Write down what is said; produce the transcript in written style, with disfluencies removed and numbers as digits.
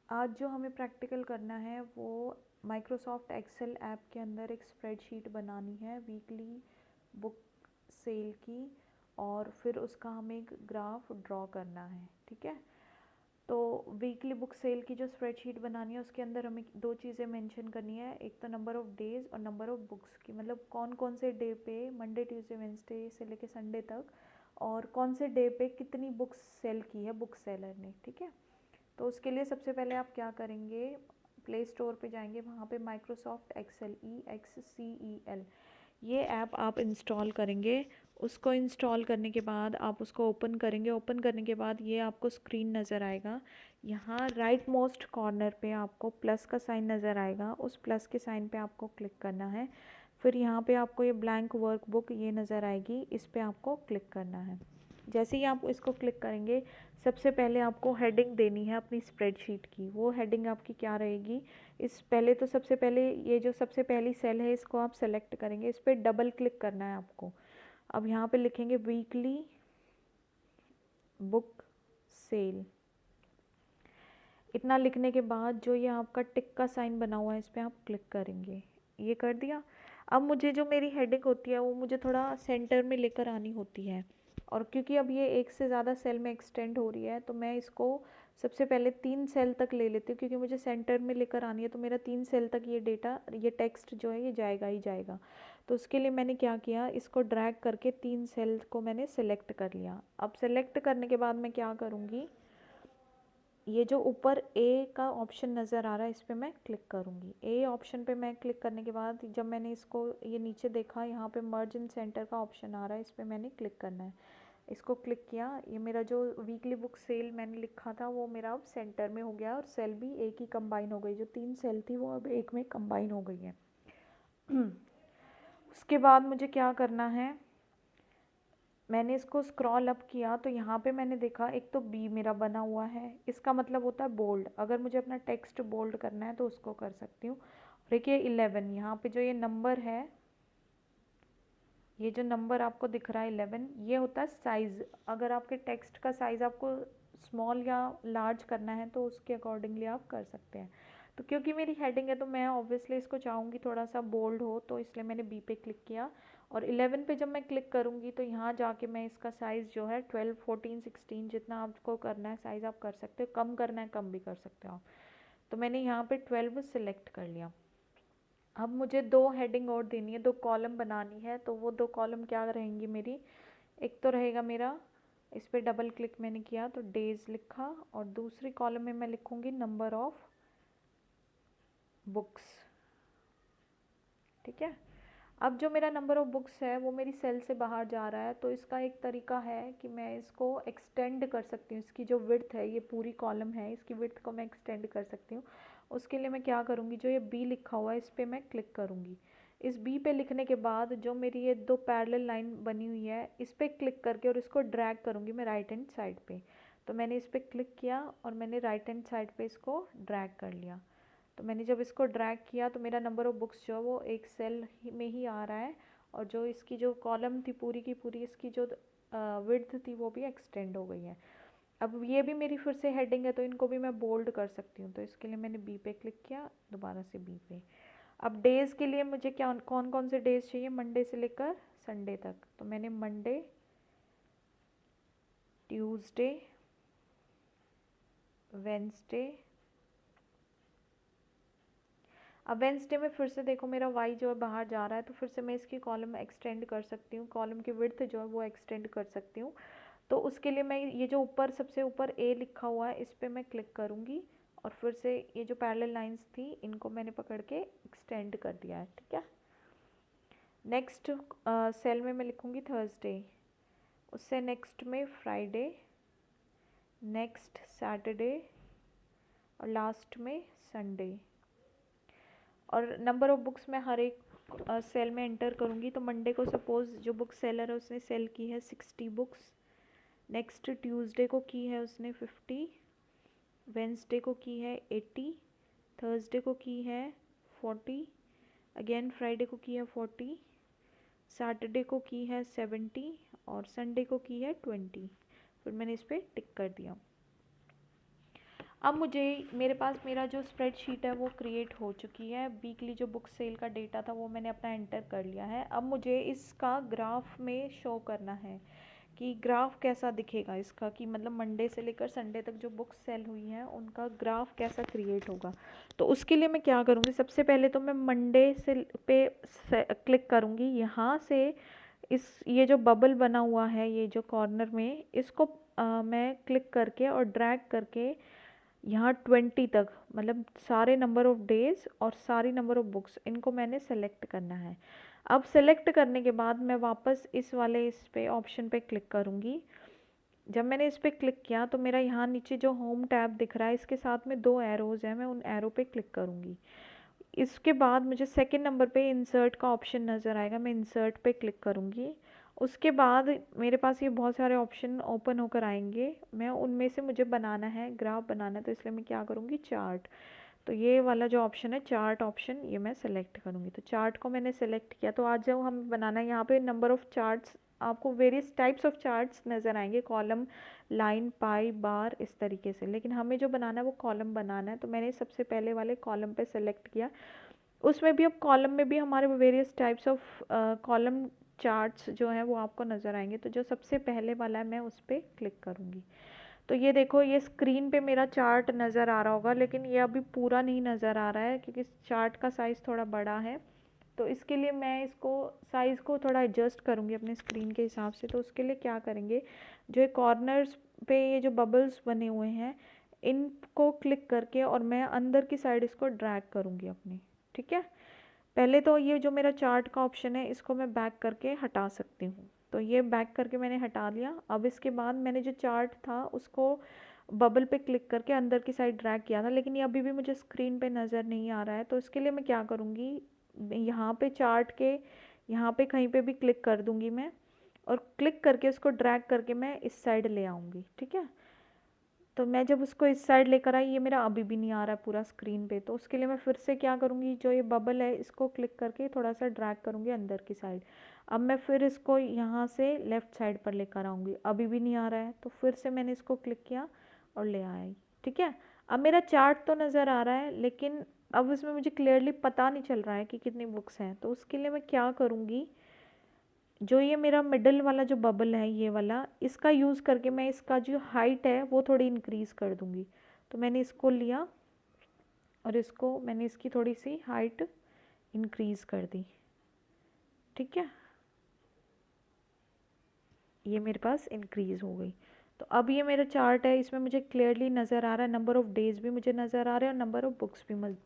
आज जो हमें प्रैक्टिकल करना है वो माइक्रोसॉफ्ट एक्सेल ऐप के अंदर एक स्प्रेडशीट बनानी है वीकली बुक सेल की, और फिर उसका हमें एक ग्राफ ड्रॉ करना है। ठीक है, तो वीकली बुक सेल की जो स्प्रेडशीट बनानी है उसके अंदर हमें दो चीज़ें मेंशन करनी है, एक तो नंबर ऑफ़ डेज़ और नंबर ऑफ़ बुक्स की, मतलब कौन कौन से डे पे, मंडे ट्यूसडे वेंसडे से लेके संडे तक, और कौन से डे पे कितनी बुक्स सेल की है बुक सेलर ने। ठीक है, तो उसके लिए सबसे पहले आप क्या करेंगे, प्ले स्टोर पे जाएंगे, वहाँ पे माइक्रोसॉफ्ट एक्सेल EXCEL ये ऐप आप इंस्टॉल करेंगे। उसको इंस्टॉल करने के बाद आप उसको ओपन करेंगे। ओपन करने के बाद ये आपको स्क्रीन नज़र आएगा। यहाँ राइट मोस्ट कॉर्नर पे आपको प्लस का साइन नज़र आएगा, उस प्लस के साइन पे आपको क्लिक करना है। फिर यहाँ पे आपको ये ब्लैंक वर्कबुक ये नज़र आएगी, इस पे आपको क्लिक करना है। जैसे ही आप इसको क्लिक करेंगे, सबसे पहले आपको हेडिंग देनी है अपनी स्प्रेडशीट की। वो हेडिंग आपकी क्या रहेगी, इस पहले तो सबसे पहले ये जो सबसे पहली सेल है इसको आप सेलेक्ट करेंगे, इस पर डबल क्लिक करना है आपको। अब यहाँ पे लिखेंगे वीकली बुक सेल। इतना लिखने के बाद जो ये आपका टिक का साइन बना हुआ है इस पर आप क्लिक करेंगे। ये कर दिया। अब मुझे जो मेरी हेडिंग होती है वो मुझे थोड़ा सेंटर में लेकर आनी होती है, और क्योंकि अब ये एक से ज़्यादा सेल में एक्सटेंड हो रही है तो मैं इसको सबसे पहले 3 सेल तक ले लेती हूँ, क्योंकि मुझे सेंटर में लेकर आनी है, तो मेरा 3 सेल तक ये डेटा, ये टेक्स्ट जो है ये जाएगा ही जाएगा। तो उसके लिए मैंने क्या किया, इसको ड्रैग करके 3 सेल को मैंने सेलेक्ट कर लिया। अब सेलेक्ट करने के बाद मैं क्या करूँगी, ये जो ऊपर ए का ऑप्शन नज़र आ रहा है इस पर मैं क्लिक करूँगी। ए ऑप्शन पे मैं क्लिक करने के बाद जब मैंने इसको ये नीचे देखा, यहाँ पे मर्ज इन सेंटर का ऑप्शन आ रहा है, इस पर मैंने क्लिक करना है। इसको क्लिक किया, ये मेरा जो वीकली बुक सेल मैंने लिखा था वो मेरा अब सेंटर में हो गया, और सेल भी एक ही कंबाइन हो गई, जो 3 सेल थी वो अब एक में कंबाइन हो गई है। उसके बाद मुझे क्या करना है, मैंने इसको स्क्रॉल अप किया तो यहाँ पे मैंने देखा एक तो बी मेरा बना हुआ है, इसका मतलब होता है बोल्ड। अगर मुझे अपना टेक्स्ट बोल्ड करना है तो उसको कर सकती हूँ। देखिए 11, यहाँ पे जो ये नंबर है, ये जो नंबर आपको दिख रहा है 11, ये होता है साइज़। अगर आपके टेक्स्ट का साइज़ आपको स्मॉल या लार्ज करना है तो उसके अकॉर्डिंगली आप कर सकते हैं। तो क्योंकि मेरी हेडिंग है तो मैं ऑब्वियसली इसको चाहूँगी थोड़ा सा बोल्ड हो, तो इसलिए मैंने बी पे क्लिक किया। और 11 पे जब मैं क्लिक करूँगी तो यहाँ जाके मैं इसका साइज़ जो है 12, 14, 16 जितना आपको करना है साइज़ आप कर सकते हो, कम करना है कम भी कर सकते हो आप। तो मैंने यहाँ पे 12 सेलेक्ट कर लिया। अब मुझे 2 हेडिंग और देनी है, 2 कॉलम बनानी है, तो वो 2 कॉलम क्या रहेंगी मेरी, एक तो रहेगा मेरा, इस पर डबल क्लिक मैंने किया तो डेज़ लिखा, और दूसरी कॉलम में मैं लिखूँगी नंबर ऑफ़ बुक्स। ठीक है, अब जो मेरा नंबर ऑफ़ बुक्स है वो मेरी सेल से बाहर जा रहा है, तो इसका एक तरीका है कि मैं इसको एक्सटेंड कर सकती हूँ। इसकी जो विड्थ है, ये पूरी कॉलम है, इसकी विड्थ को मैं एक्सटेंड कर सकती हूँ। उसके लिए मैं क्या करूँगी, जो ये बी लिखा हुआ है इस पर मैं क्लिक करूँगी। इस बी पे लिखने के बाद जो मेरी ये 2 पैरेलल लाइन बनी हुई है इस पर क्लिक करके और इसको ड्रैग करूँगी मैं राइट हैंड साइड पे। तो मैंने इस पर क्लिक किया और मैंने राइट हैंड साइड पे इसको ड्रैग कर लिया। तो मैंने जब इसको ड्रैग किया तो मेरा नंबर ऑफ़ बुक्स जो है वो एक सेल में ही आ रहा है, और जो इसकी जो कॉलम थी पूरी की पूरी, इसकी जो विड्थ थी वो भी एक्सटेंड हो गई है। अब ये भी मेरी फिर से हेडिंग है तो इनको भी मैं बोल्ड कर सकती हूँ, तो इसके लिए मैंने बी पे क्लिक किया, दोबारा से बी पे। अब डेज़ के लिए मुझे क्या कौन कौन से डेज़ चाहिए, मंडे से लेकर संडे तक, तो मैंने मंडे, ट्यूसडे, वेंसडे। अब वेंसडे में फिर से देखो मेरा वाई जो है बाहर जा रहा है, तो फिर से मैं इसकी कॉलम एक्सटेंड कर सकती हूँ, कॉलम की विड्थ जो है वो एक्सटेंड कर सकती हूँ। तो उसके लिए मैं ये जो ऊपर सबसे ऊपर ए लिखा हुआ है इस पर मैं क्लिक करूँगी, और फिर से ये जो पैरेलल लाइंस थी इनको मैंने पकड़ के एक्सटेंड कर दिया है। ठीक है, नेक्स्ट सेल में मैं लिखूँगी थर्सडे, उससे नेक्स्ट में फ्राइडे, नेक्स्ट सैटरडे, और लास्ट में संडे। और नंबर ऑफ़ बुक्स मैं हर एक सेल में एंटर करूँगी। तो मंडे को सपोज़ जो बुक सेलर है उसने सेल की है 60 बुक्स, नेक्स्ट ट्यूसडे को की है उसने 50, वेंसडे को की है 80, थर्सडे को की है 40, अगेन फ्राइडे को की है 40, सैटरडे को की है 70, और संडे को की है 20। फिर मैंने इस पर टिक कर दिया। अब मुझे मेरे पास मेरा जो स्प्रेडशीट है वो क्रिएट हो चुकी है। वीकली जो बुक सेल का डेटा था वो मैंने अपना एंटर कर लिया है। अब मुझे इसका ग्राफ में शो करना है कि ग्राफ कैसा दिखेगा इसका, कि मतलब मंडे से लेकर संडे तक जो बुक्स सेल हुई हैं उनका ग्राफ कैसा क्रिएट होगा। तो उसके लिए मैं क्या करूँगी, सबसे पहले तो मैं मंडे से पे क्लिक करूँगी। यहाँ से ये जो बबल बना हुआ है, ये जो कॉर्नर में, इसको मैं क्लिक करके और ड्रैग करके यहाँ 20 तक, मतलब सारे नंबर ऑफ़ डेज़ और सारी नंबर ऑफ़ बुक्स, इनको मैंने सेलेक्ट करना है। अब सेलेक्ट करने के बाद मैं वापस इस पे ऑप्शन पे क्लिक करूँगी। जब मैंने इस पे क्लिक किया तो मेरा यहाँ नीचे जो होम टैब दिख रहा है इसके साथ में 2 एरोज़ हैं, मैं उन एरो पे क्लिक करूँगी। इसके बाद मुझे सेकंड नंबर पे इंसर्ट का ऑप्शन नज़र आएगा, मैं इंसर्ट पे क्लिक करूँगी। उसके बाद मेरे पास ये बहुत सारे ऑप्शन ओपन होकर आएंगे, मैं उनमें से मुझे बनाना है, ग्राफ बनाना है, तो इसलिए मैं क्या करूँगी, चार्ट। तो ये वाला जो ऑप्शन है चार्ट ऑप्शन, ये मैं सेलेक्ट करूँगी। तो चार्ट को मैंने सेलेक्ट किया। तो आज जब हमें बनाना है, यहाँ पे नंबर ऑफ़ चार्ट्स, आपको वेरियस टाइप्स ऑफ चार्ट्स नज़र आएंगे, कॉलम, लाइन, पाई, बार, इस तरीके से। लेकिन हमें जो बनाना है वो कॉलम बनाना है, तो मैंने सबसे पहले वाले कॉलम पे सेलेक्ट किया। उसमें भी, अब कॉलम में भी हमारे various types of column charts जो हैं वो आपको नज़र आएंगे। तो जो सबसे पहले वाला है मैं उस पर क्लिक करूँगी। तो ये देखो, ये स्क्रीन पे मेरा चार्ट नज़र आ रहा होगा, लेकिन ये अभी पूरा नहीं नज़र आ रहा है क्योंकि चार्ट का साइज़ थोड़ा बड़ा है। तो इसके लिए मैं इसको साइज़ को थोड़ा एडजस्ट करूँगी अपने स्क्रीन के हिसाब से। तो उसके लिए क्या करेंगे, जो ये कॉर्नर्स पे ये जो बबल्स बने हुए हैं इनको क्लिक करके और मैं अंदर की साइड इसको ड्रैग करूँगी अपनी, ठीक है। पहले तो ये जो मेरा चार्ट का ऑप्शन है इसको मैं बैक करके हटा सकती हूँ। तो ये बैक करके मैंने हटा लिया। अब इसके बाद मैंने जो चार्ट था उसको बबल पे क्लिक करके अंदर की साइड ड्रैग किया था, लेकिन ये अभी भी मुझे स्क्रीन पे नज़र नहीं आ रहा है। तो इसके लिए मैं क्या करूँगी, यहाँ पे चार्ट के यहाँ पे कहीं पे भी क्लिक कर दूँगी मैं, और क्लिक करके उसको ड्रैग करके मैं इस साइड ले आऊँगी, ठीक है। तो मैं जब उसको इस साइड लेकर आई, ये मेरा अभी भी नहीं आ रहा है पूरा स्क्रीन पे। तो उसके लिए मैं फिर से क्या करूँगी, जो ये बबल है इसको क्लिक करके थोड़ा सा ड्रैग करूँगी अंदर की साइड। अब मैं फिर इसको यहाँ से लेफ़्ट साइड पर लेकर आऊँगी, अभी भी नहीं आ रहा है। तो फिर से मैंने इसको क्लिक किया और ले आई, ठीक है। अब मेरा चार्ट तो नज़र आ रहा है, लेकिन अब उसमें मुझे क्लियरली पता नहीं चल रहा है कि कितनी बुक्स हैं। तो उसके लिए मैं क्या करूँगी, जो ये मेरा मिडल वाला जो बबल है ये वाला, इसका यूज़ करके मैं इसका जो हाइट है वो थोड़ी इंक्रीज़ कर दूँगी। तो मैंने इसको लिया और इसको मैंने इसकी थोड़ी सी हाइट इंक्रीज़ कर दी, ठीक है। ये मेरे पास इंक्रीज़ हो गई। तो अब ये मेरा चार्ट है, इसमें मुझे क्लियरली नज़र आ रहा है, नंबर ऑफ़ डेज़ भी मुझे नज़र आ रहे हैं और नंबर ऑफ़ बुक्स भी मुझे